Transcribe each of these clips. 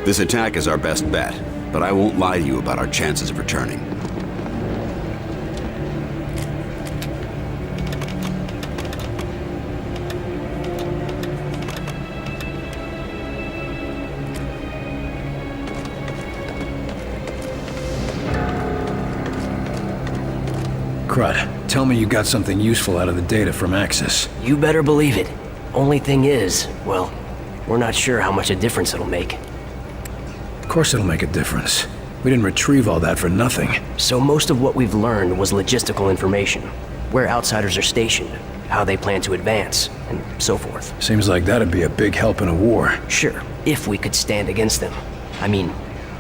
This attack is our best bet, but I won't lie to you about our chances of returning. Crud, tell me you got something useful out of the data from Axis. You better believe it. Only thing is, well, we're not sure how much a difference it'll make. Of course it'll make a difference. We didn't retrieve all that for nothing. So most of what we've learned was logistical information. Where outsiders are stationed, how they plan to advance, and so forth. Seems like that'd be a big help in a war. Sure, if we could stand against them. I mean,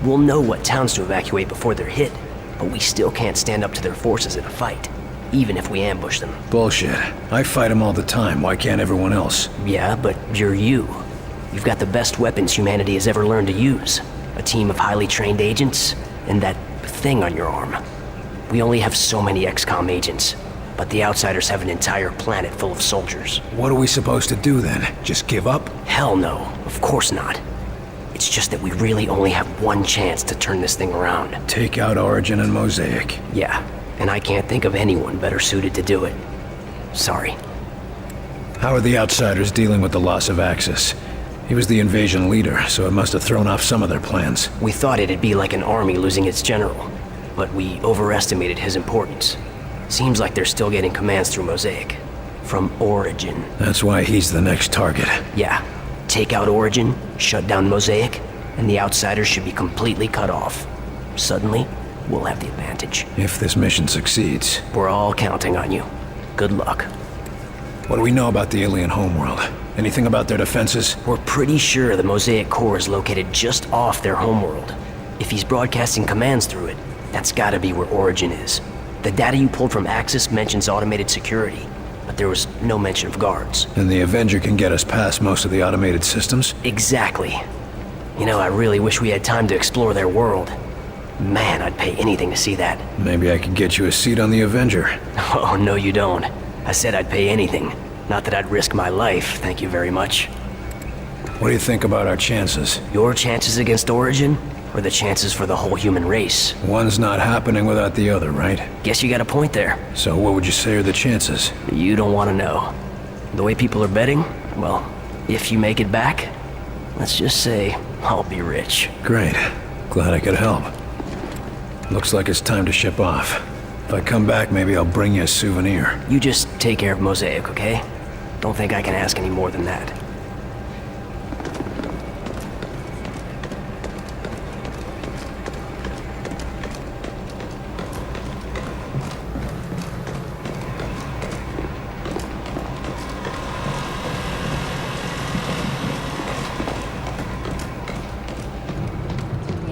we'll know what towns to evacuate before they're hit, but we still can't stand up to their forces in a fight, even if we ambush them. Bullshit. I fight them all the time, why can't everyone else? Yeah, but you're you. You've got the best weapons humanity has ever learned to use. A team of highly trained agents, and that thing on your arm. We only have so many XCOM agents, but the Outsiders have an entire planet full of soldiers. What are we supposed to do then? Just give up? Hell no, of course not. It's just that we really only have one chance to turn this thing around. Take out Origin and Mosaic. Yeah, and I can't think of anyone better suited to do it. Sorry. How are the Outsiders dealing with the loss of Axis? He was the invasion leader, so it must have thrown off some of their plans. We thought it'd be like an army losing its general, but we overestimated his importance. Seems like they're still getting commands through Mosaic. From Origin. That's why he's the next target. Yeah. Take out Origin, shut down Mosaic, and the Outsiders should be completely cut off. Suddenly, we'll have the advantage. If this mission succeeds. We're all counting on you. Good luck. What do we know about the alien homeworld? Anything about their defenses? We're pretty sure the Mosaic core is located just off their homeworld. If he's broadcasting commands through it, that's gotta be where Origin is. The data you pulled from Axis mentions automated security, but there was no mention of guards. And the Avenger can get us past most of the automated systems? Exactly. You know, I really wish we had time to explore their world. Man, I'd pay anything to see that. Maybe I could get you a seat on the Avenger. Oh, no you don't. I said I'd pay anything. Not that I'd risk my life, thank you very much. What do you think about our chances? Your chances against Origin, or the chances for the whole human race? One's not happening without the other, right? Guess you got a point there. So what would you say are the chances? You don't want to know. The way people are betting, well, if you make it back, let's just say I'll be rich. Great. Glad I could help. Looks like it's time to ship off. If I come back, maybe I'll bring you a souvenir. You just take care of Mosaic, okay? Don't think I can ask any more than that.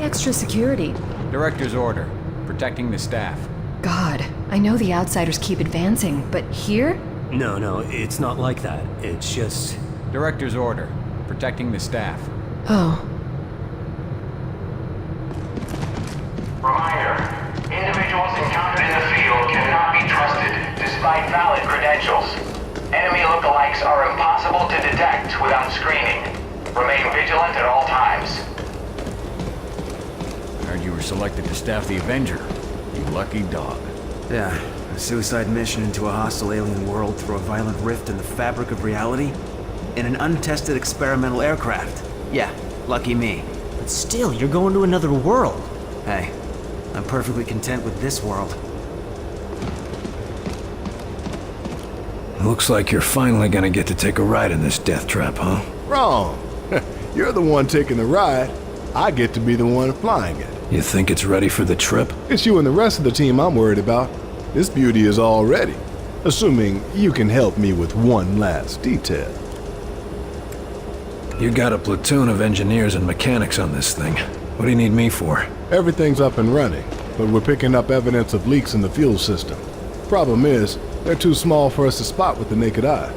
Extra security. Director's order. Protecting the staff. God, I know the Outsiders keep advancing, but here? No, it's not like that. It's just... Director's order. Protecting the staff. Oh. Reminder, individuals encountered in the field cannot be trusted despite valid credentials. Enemy lookalikes are impossible to detect without screening. Remain vigilant at all times. Heard you were selected to staff the Avenger. You lucky dog. Yeah, a suicide mission into a hostile alien world through a violent rift in the fabric of reality? In an untested experimental aircraft. Yeah, lucky me. But still, you're going to another world. Hey, I'm perfectly content with this world. Looks like you're finally gonna get to take a ride in this death trap, huh? Wrong. You're the one taking the ride. I get to be the one flying it. You think it's ready for the trip? It's you and the rest of the team I'm worried about. This beauty is all ready. Assuming you can help me with one last detail. You got a platoon of engineers and mechanics on this thing. What do you need me for? Everything's up and running, but we're picking up evidence of leaks in the fuel system. Problem is, they're too small for us to spot with the naked eye.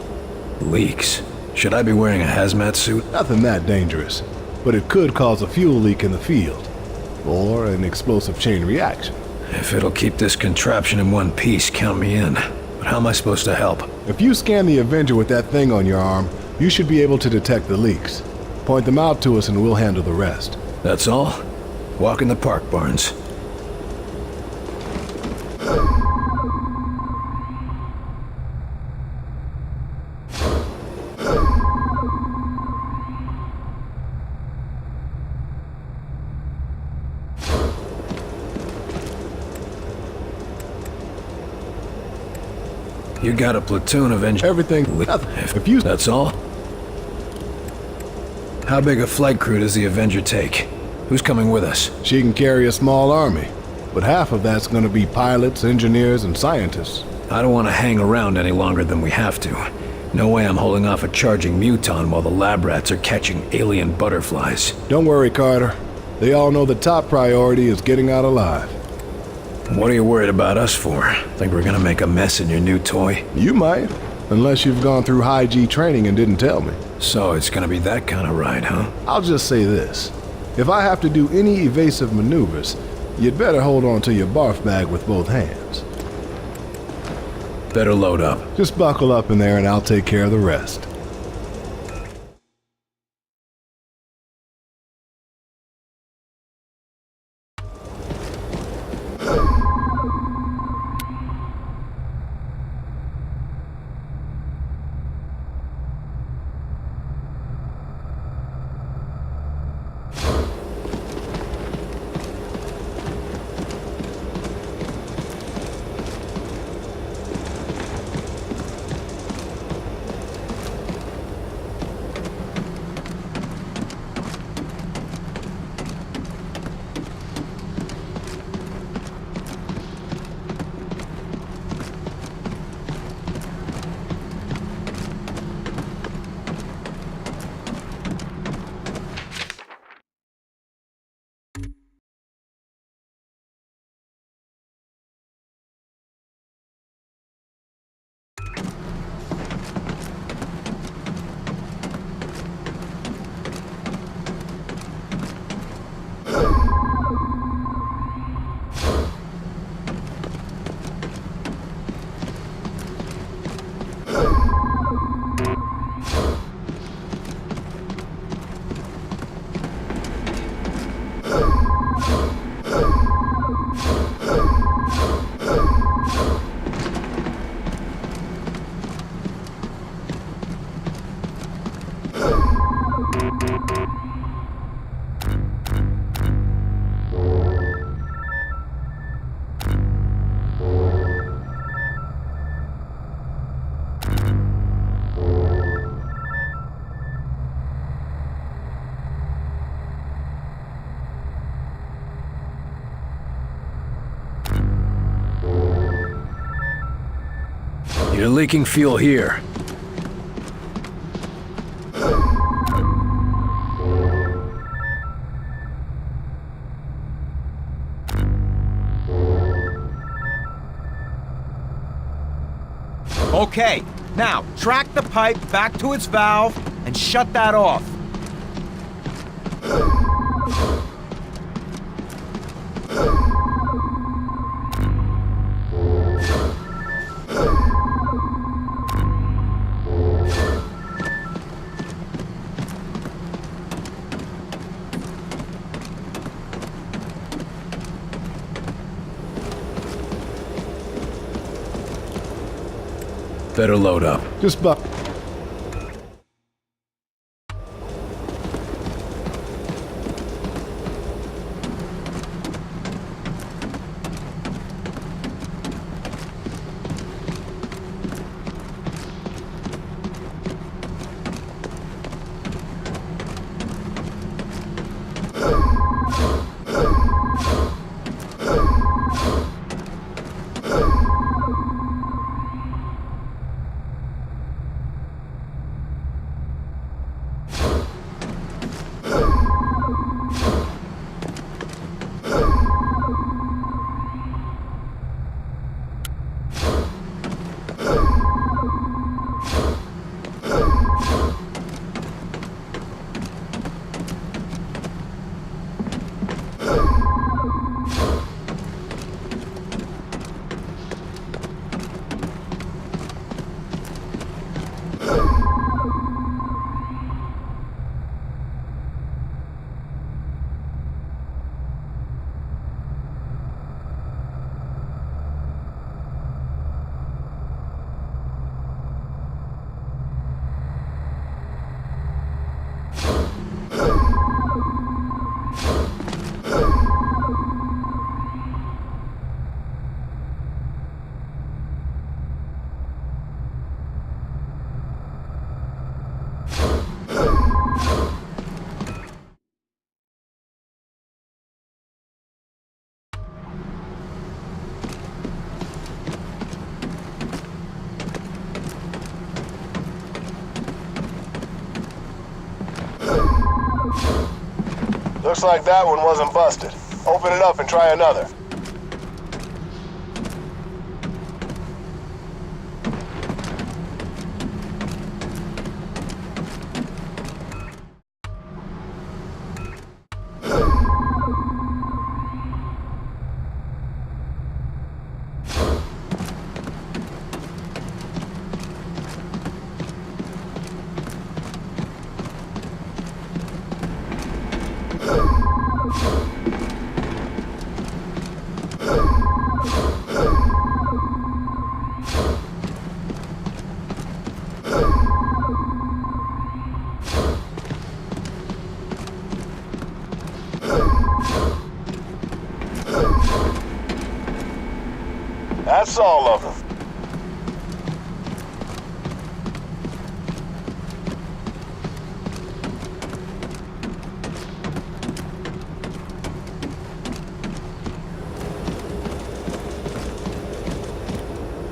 Leaks? Should I be wearing a hazmat suit? Nothing that dangerous, but it could cause a fuel leak in the field. Or an explosive chain reaction. If it'll keep this contraption in one piece, count me in. But how am I supposed to help? If you scan the Avenger with that thing on your arm, you should be able to detect the leaks. Point them out to us and we'll handle the rest. That's all? Walk in the park, Barnes. You got a platoon of Everything. If you... That's all? How big a flight crew does the Avenger take? Who's coming with us? She can carry a small army, but half of that's gonna be pilots, engineers, and scientists. I don't want to hang around any longer than we have to. No way I'm holding off a charging muton while the lab rats are catching alien butterflies. Don't worry, Carter. They all know the top priority is getting out alive. What are you worried about us for? Think we're gonna make a mess in your new toy? You might, unless you've gone through high G training and didn't tell me. So it's gonna be that kind of ride, huh? I'll just say this. If I have to do any evasive maneuvers, you'd better hold on to your barf bag with both hands. Better load up. Just buckle up in there and I'll take care of the rest. You're leaking fuel here. Okay, now track the pipe back to its valve and shut that off. Better load up. Just buck. Looks like that one wasn't busted. Open it up and try another. That's all of them.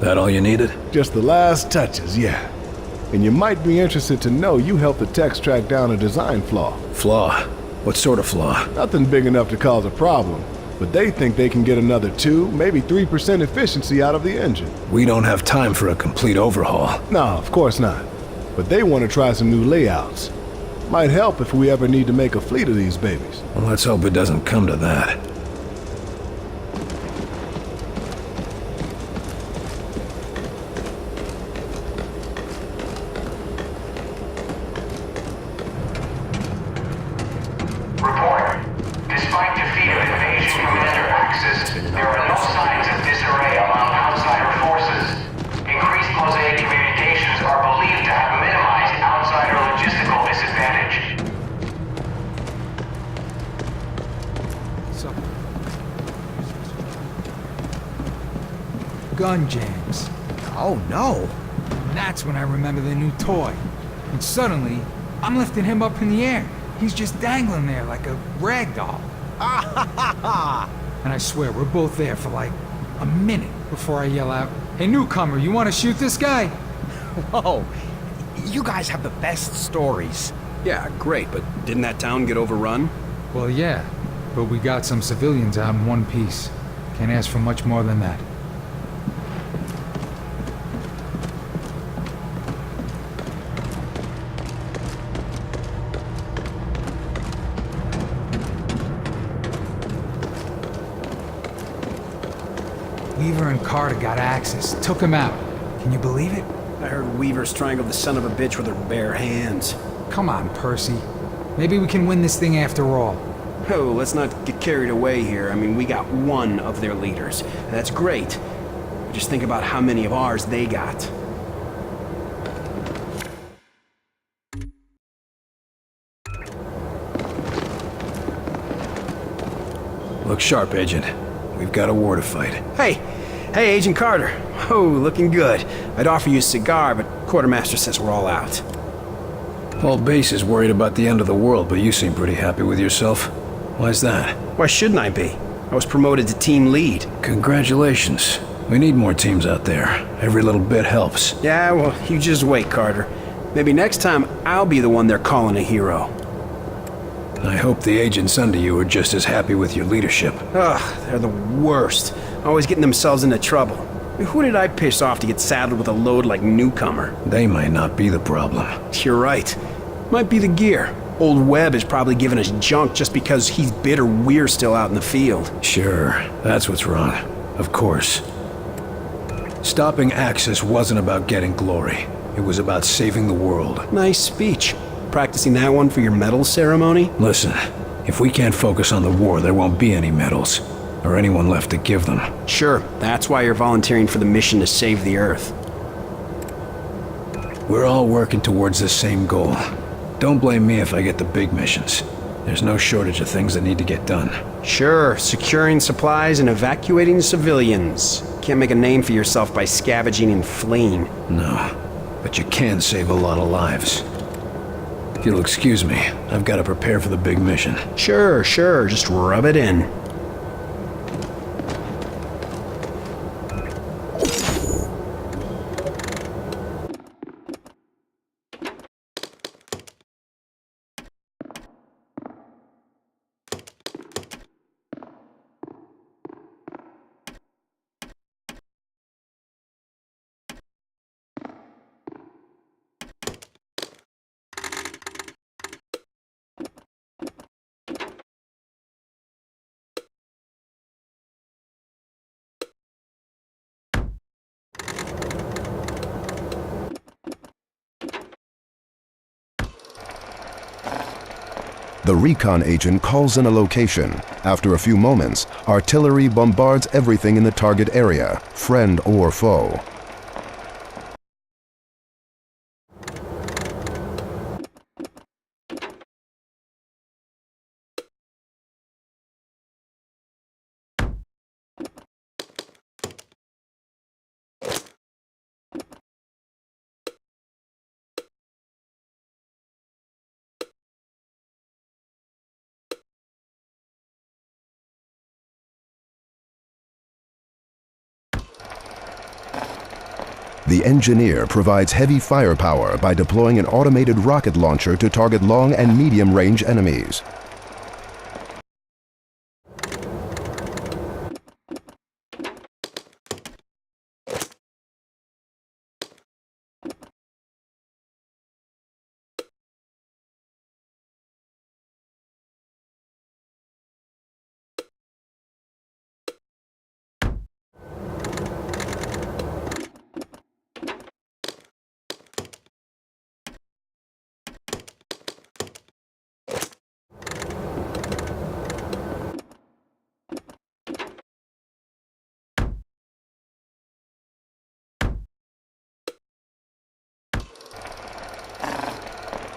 That all you needed? Just the last touches, yeah. And you might be interested to know you helped the techs track down a design flaw. Flaw? What sort of flaw? Nothing big enough to cause a problem, but they think they can get another 2, maybe 3% efficiency out of the engine. We don't have time for a complete overhaul. No, of course not. But they want to try some new layouts. Might help if we ever need to make a fleet of these babies. Well, let's hope it doesn't come to that. Report. Despite defeat of Invasion Commander Axis, there are no signs of disarray among outsider forces. Increased Mosaic communications are believed to have minimized outsider logistical disadvantage. Gun jams. Oh no. And that's when I remember the new toy. And suddenly, I'm lifting him up in the air. He's just dangling there like a rag doll. And I swear, we're both there for like a minute before I yell out, "Hey newcomer, you want to shoot this guy?" Whoa. You guys have the best stories. Yeah, great, but didn't that town get overrun? Well, yeah, but we got some civilians out in one piece. Can't ask for much more than that. Weaver and Carter got access, took him out. Can you believe it? I heard Weaver strangled the son of a bitch with her bare hands. Come on, Percy. Maybe we can win this thing after all. Oh, let's not get carried away here. I mean, we got one of their leaders. That's great. Just think about how many of ours they got. Look sharp, Agent. We've got a war to fight. Hey, Agent Carter. Oh, looking good. I'd offer you a cigar, but Quartermaster says we're all out. Whole base is worried about the end of the world, but you seem pretty happy with yourself. Why's that? Why shouldn't I be? I was promoted to team lead. Congratulations. We need more teams out there. Every little bit helps. Yeah, well, you just wait, Carter. Maybe next time I'll be the one they're calling a hero. I hope the agents under you are just as happy with your leadership. Ugh, they're the worst. Always getting themselves into trouble. Who did I piss off to get saddled with a load like newcomer? They might not be the problem. You're right. Might be the gear. Old Webb is probably giving us junk just because he's bitter we're still out in the field. Sure, that's what's wrong. Of course. Stopping Axis wasn't about getting glory. It was about saving the world. Nice speech. Practicing that one for your medal ceremony? Listen, if we can't focus on the war, there won't be any medals. Or anyone left to give them. Sure, that's why you're volunteering for the mission to save the Earth. We're all working towards the same goal. Don't blame me if I get the big missions. There's no shortage of things that need to get done. Sure, securing supplies and evacuating civilians. Can't make a name for yourself by scavenging and fleeing. No, but you can save a lot of lives. If you'll excuse me, I've got to prepare for the big mission. Sure, just rub it in. The recon agent calls in a location. After a few moments, artillery bombards everything in the target area, friend or foe. The engineer provides heavy firepower by deploying an automated rocket launcher to target long and medium-range enemies.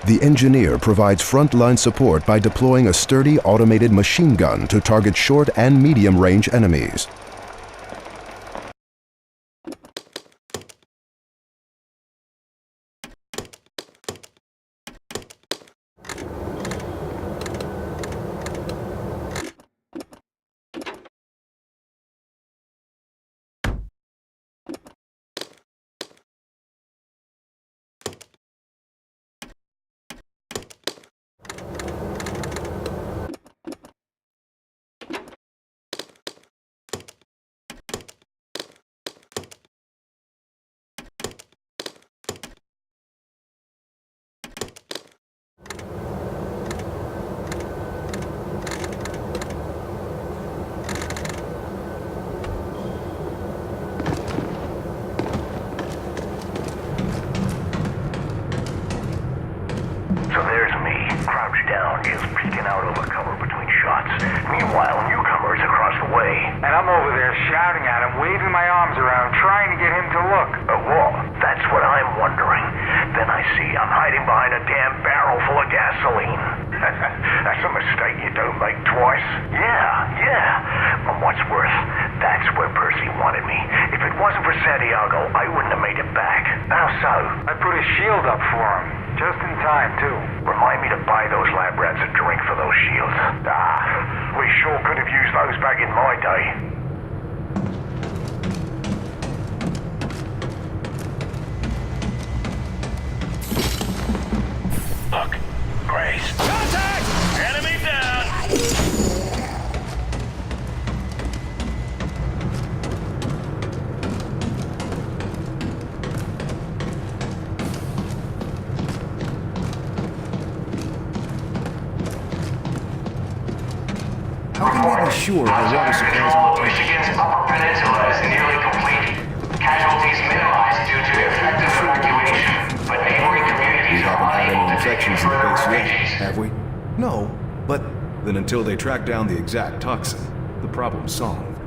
The engineer provides frontline support by deploying a sturdy automated machine gun to target short and medium-range enemies. Just peeking out over cover between shots. Meanwhile, newcomers across the way. And I'm over there shouting at him, waving my arms around, trying to get him to look. Well, that's what I'm wondering. Then I see I'm hiding behind a damn barrel full of gasoline. That's a mistake you don't make twice. Yeah. From what's worth, that's where Percy wanted me. If it wasn't for Santiago, I wouldn't have made it back. How so? I put a shield up for him. Just in time, too. Remind me to buy those lab rats a drink for those shields. We sure could have used those back in my day. Look, Grace. Contact! Enemy down! How can we be sure our water supplies will take? Michigan's Upper Peninsula is nearly complete. Casualties minimized due to effective evacuation, but neighboring communities are unable to take infections in the base further yet, refugees. have we? No, but then until they track down the exact toxin, the problem's solved.